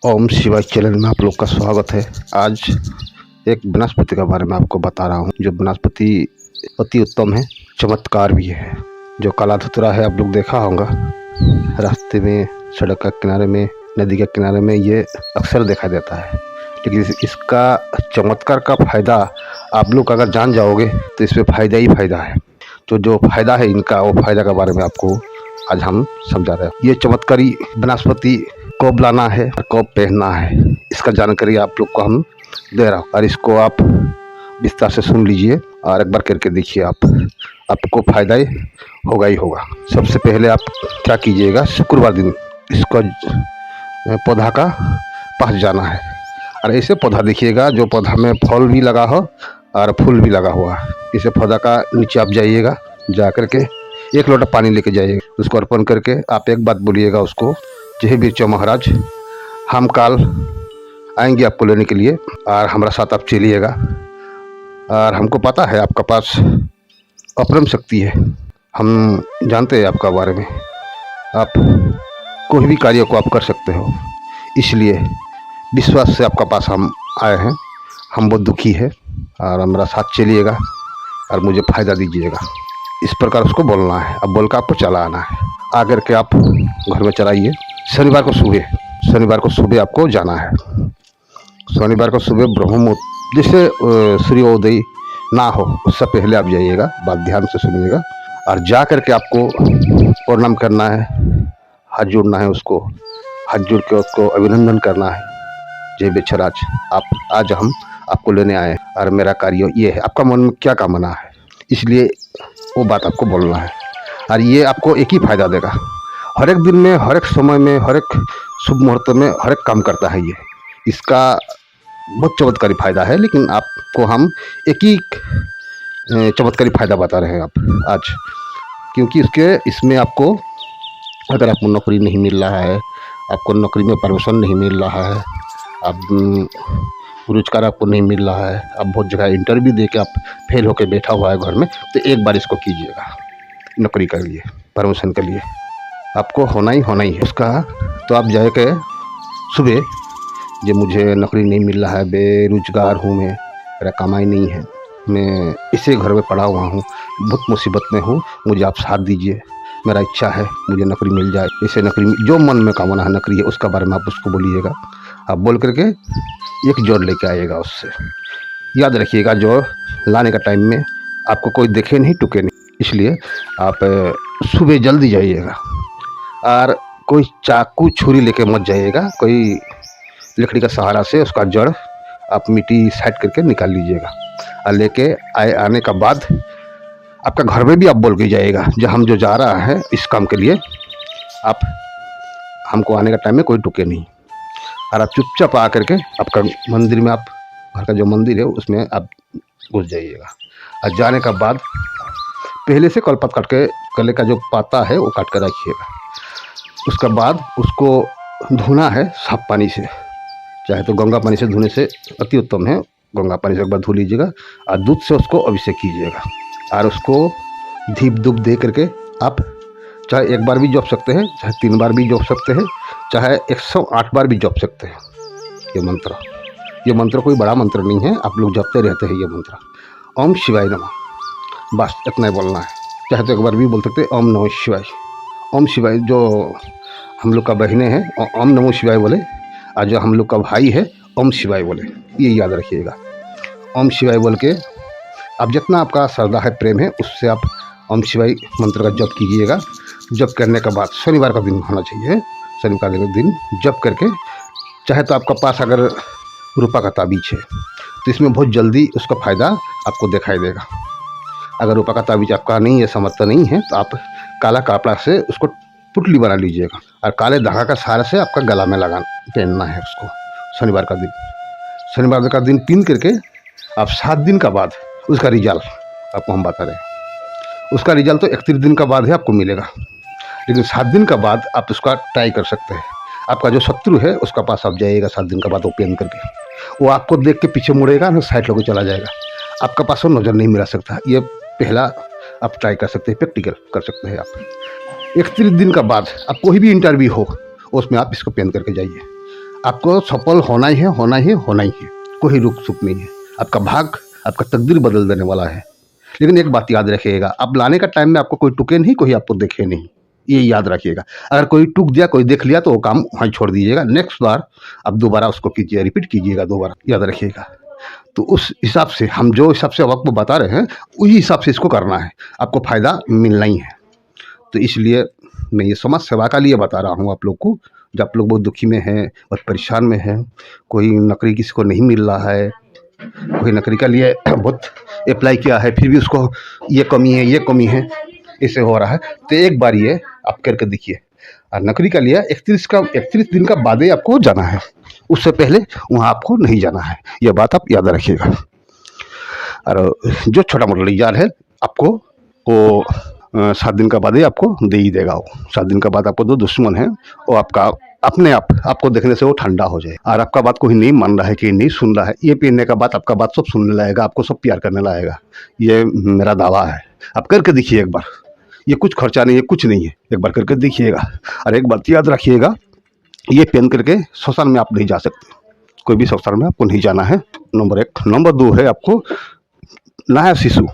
ओम शिवाय चैनल में आप लोग का स्वागत है। आज एक वनस्पति के बारे में आपको बता रहा हूँ, जो वनस्पति अति उत्तम है, चमत्कार भी है। जो काला धतूरा है, आप लोग देखा होगा रास्ते में, सड़क के किनारे में, नदी के किनारे में, ये अक्सर देखा देता है। लेकिन इसका चमत्कार का फ़ायदा आप लोग अगर जान जाओगे तो इसमें फ़ायदा ही फ़ायदा है। तो जो फ़ायदा है इनका, वो फ़ायदा के बारे में आपको आज हम समझा रहे हैं। ये चमत्कारी वनस्पति कब लाना है और कब पहनना है, इसका जानकारी आप लोग को हम दे रहा हूँ, और इसको आप विस्तार से सुन लीजिए और एक बार करके देखिए। आपको फायदा ही होगा ही होगा। सबसे पहले आप क्या कीजिएगा, शुक्रवार दिन इसको पौधा का पास जाना है, और ऐसे पौधा देखिएगा जो पौधा में फल भी लगा हो और फूल भी लगा हुआ है। इसे पौधा का नीचे आप जाइएगा, जा करके 1 लोटा पानी लेके जाइएगा, उसको अर्पण करके आप एक बात बोलिएगा उसको, जय बिरचा महाराज, हम काल आएंगे आपको लेने के लिए, और हमारा साथ आप चलिएगा। और हमको पता है आपका पास अपरम शक्ति है, हम जानते हैं आपका बारे में, आप कोई भी कार्य को आप कर सकते हो, इसलिए विश्वास से आपका पास हम आए हैं। हम बहुत दुखी है और हमारा साथ चलिएगा और मुझे फ़ायदा दीजिएगा। इस प्रकार उसको बोलना है। अब बोल कर आपको चला आना है। आकर के आप घर में चलाइए। शनिवार को सुबह आपको जाना है। शनिवार को सुबह ब्रह्म मुहूर्त, जैसे सूर्योदय ना हो उससे पहले आप जाइएगा। बात ध्यान से सुनिएगा। और जा करके आपको प्रणाम करना है, हाथ जोड़ना है, उसको हाथ जोड़ के उसको अभिनंदन करना है। जय बेचराज, आप आज हम आपको लेने आए और मेरा कार्य ये है। आपका मन में क्या कामना है, इसलिए वो बात आपको बोलना है। और ये आपको एक ही फायदा देगा। हर एक दिन में, हर एक समय में, हर एक शुभ मुहूर्त में, हर एक काम करता है ये। इसका बहुत चमत्कारी फायदा है, लेकिन आपको हम एक ही चमत्कारी फायदा बता रहे हैं आप आज। क्योंकि इसमें आपको, अगर आपको नौकरी नहीं मिल रहा है, आपको नौकरी में प्रमोशन नहीं मिल रहा है, आप रोजगार आपको नहीं मिल रहा है, आप बहुत जगह इंटरव्यू दे के आप फेल होकर बैठा हुआ है घर में, तो एक बार इसको कीजिएगा। नौकरी के लिए, प्रमोशन के लिए आपको होना ही है उसका। तो आप जाए के सुबह, जब मुझे नौकरी नहीं मिल रहा है, बेरोजगार हूँ मैं, मेरा कमाई नहीं है, मैं इसे घर में पड़ा हुआ हूँ, बहुत मुसीबत में हूँ, मुझे आप साथ दीजिए, मेरा इच्छा है मुझे नौकरी मिल जाए। इसे नौकरी, जो मन में कामना है नौकरी है, उसका बारे में आप उसको बोलिएगा। आप बोल करके एक जोड़ लेके आइएगा उससे। याद रखिएगा, जो लाने का टाइम में आपको कोई देखे नहीं, टुके नहीं, इसलिए आप सुबह जल्दी जाइएगा। और कोई चाकू छुरी लेके मत जाइएगा, कोई लकड़ी का सहारा से उसका जड़ आप मिट्टी साइड करके निकाल लीजिएगा। और लेके आने का बाद आपका घर में भी आप बोल के जाइएगा, जब हम जो जा रहा है इस काम के लिए, आप हमको आने का टाइम में कोई टुके नहीं। और आप चुपचाप आ करके आपका मंदिर में, आप घर का जो मंदिर है उसमें आप घुस जाइएगा। और जाने का बाद पहले से कलपत काट के, कले का जो पाता है वो काट कर रखिएगा। उसका बाद उसको धोना है साफ पानी से, चाहे तो गंगा पानी से धोने से अति उत्तम है। गंगा पानी से एक बार धो लीजिएगा और दूध से उसको अभिषेक कीजिएगा। और उसको धीप धूप दे करके आप चाहे 1 बार भी जप सकते हैं, चाहे 3 बार भी जप सकते हैं, चाहे 108 बार भी जप सकते हैं। ये मंत्र कोई बड़ा मंत्र नहीं है, आप लोग जपते रहते हैं ये मंत्र। ओम शिवाय नमः, बस इतना ही बोलना है। चाहे तो 1 बार भी बोल सकते हैं, ओम नमः शिवाय। ओम शिवाय, जो हम लोग का बहनें हैं ओम नमः शिवाय बोले, और जो हम लोग का भाई है ओम शिवाय बोले, ये याद रखिएगा। ओम शिवाय बोल के आप जितना आपका श्रद्धा है, प्रेम है, उससे आप ओम शिवाय मंत्र का जप कीजिएगा। जप करने के बाद शनिवार का दिन होना चाहिए, शनिवार का दिन जप करके, चाहे तो आपका पास अगर रुपा का ताबीज है तो इसमें बहुत जल्दी उसका फ़ायदा आपको दिखाई देगा। अगर रुपा का ताबीज आपका नहीं है, समर्थ नहीं है, तो आप काला कपड़ा से उसको पुतली बना लीजिएगा और काले धागा का सहारा से आपका गला में पहनना है उसको। शनिवार का दिन पहन करके आप 7 दिन का बाद उसका रिजल्ट आपको हम बता रहे हैं। उसका रिजल्ट तो 31 दिन का बाद ही आपको मिलेगा, लेकिन 7 दिन का बाद आप उसका ट्राई कर सकते हैं। आपका जो शत्रु है उसका पास आप जाइएगा 7 दिन का बाद, वो पहन करके, वो आपको देख के पीछे मुड़ेगा ना, साइड होकर चला जाएगा, आपका पास वो नज़र नहीं मिला सकता। ये पहला आप ट्राई कर सकते हैं, प्रैक्टिकल कर सकते हैं आप। 31 दिन का बाद आप कोई भी इंटरव्यू हो उसमें आप इसको पहन करके जाइए। आपको सफल होना ही है, होना ही है, होना ही है। कोई रुक सुक नहीं है। आपका भाग, आपका तकदीर बदल देने वाला है। लेकिन एक बात याद रखिएगा, आप लाने का टाइम में आपको कोई टूके नहीं, कोई आपको देखे नहीं, ये याद रखिएगा। अगर कोई टूक दिया, कोई देख लिया तो वो काम वहीं छोड़ दीजिएगा। नेक्स्ट बार आप दोबारा उसको कीजिए, रिपीट कीजिएगा दोबारा, याद रखिएगा। तो उस हिसाब से हम जो हिसाब से अब आपको बता रहे हैं, उसी हिसाब से इसको करना है, आपको फ़ायदा मिलना ही है। तो इसलिए मैं ये समाज सेवा का लिए बता रहा हूँ आप लोग को। जब आप लोग बहुत दुखी में हैं, बहुत परेशान में हैं, कोई नौकरी किसी को नहीं मिल रहा है, कोई नौकरी के लिए बहुत अप्लाई किया है, फिर भी उसको ये कमी है, ये कमी है, ऐसे हो रहा है, तो एक बार ये आप करके देखिए। और नौकरी का लिए 31 दिन का बाद ही आपको जाना है, उससे पहले वहाँ आपको नहीं जाना है। ये बात आप याद रखिएगा। और जो छोटा मोटा रिजार है आपको वो 7 दिन का बाद ही आपको दे ही देगा। वो 7 दिन का बाद आपको जो दुश्मन है वो आपका अपने आप आपको देखने से वो ठंडा हो जाए। और आपका बात कोई नहीं मान रहा है कि नहीं सुन रहा है, ये पीने का बात आपका बात सब सुनने लगेगा, आपको सब प्यार करने लगेगा। ये मेरा दावा है। आप करके देखिए एक बार, ये कुछ खर्चा नहीं है, कुछ नहीं है, एक बार करके देखिएगा। और एक बात याद रखिएगा, ये पेन करके शमशान में आप नहीं जा सकते, कोई भी शमशान में आपको नहीं जाना है, नंबर 1। नंबर 2 है, आपको नया शिशु,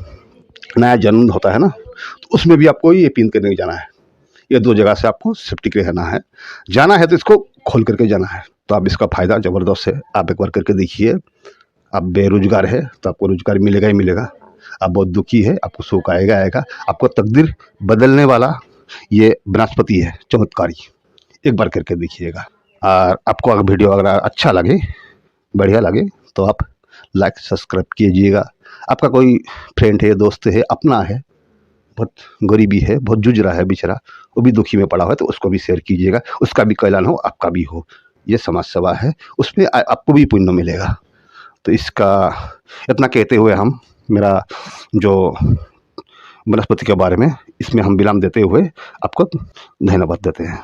नया जन्म होता है ना, तो उसमें भी आपको ये पिन करने जाना है। ये 2 जगह से आपको सेफ्टी रहना है। जाना है तो इसको खोल करके जाना है। तो आप इसका फ़ायदा ज़बरदस्त है, आप एक बार करके देखिए। आप बेरोजगार है तो आपको रोजगार मिलेगा ही मिलेगा। आप बहुत दुखी है, आपको सुख आएगा आएगा। आपको तकदीर बदलने वाला ये बृहस्पति है, चमत्कारी। एक बार करके देखिएगा। और आपको अगर वीडियो अगर अच्छा लगे, बढ़िया लगे, तो आप लाइक सब्सक्राइब कीजिएगा। आपका कोई फ्रेंड है, दोस्त है, अपना है, बहुत गरीबी है, बहुत जूझ रहा है बेचारा, वो भी दुखी में पड़ा हुआ है, तो उसको भी शेयर कीजिएगा। उसका भी कल्याण हो, आपका भी हो। ये समाज सेवा है, उसमें आपको भी पुण्य मिलेगा। तो इसका इतना कहते हुए हम मेरा जो वनस्पति के बारे में इसमें हम विराम देते हुए आपको धन्यवाद देते हैं।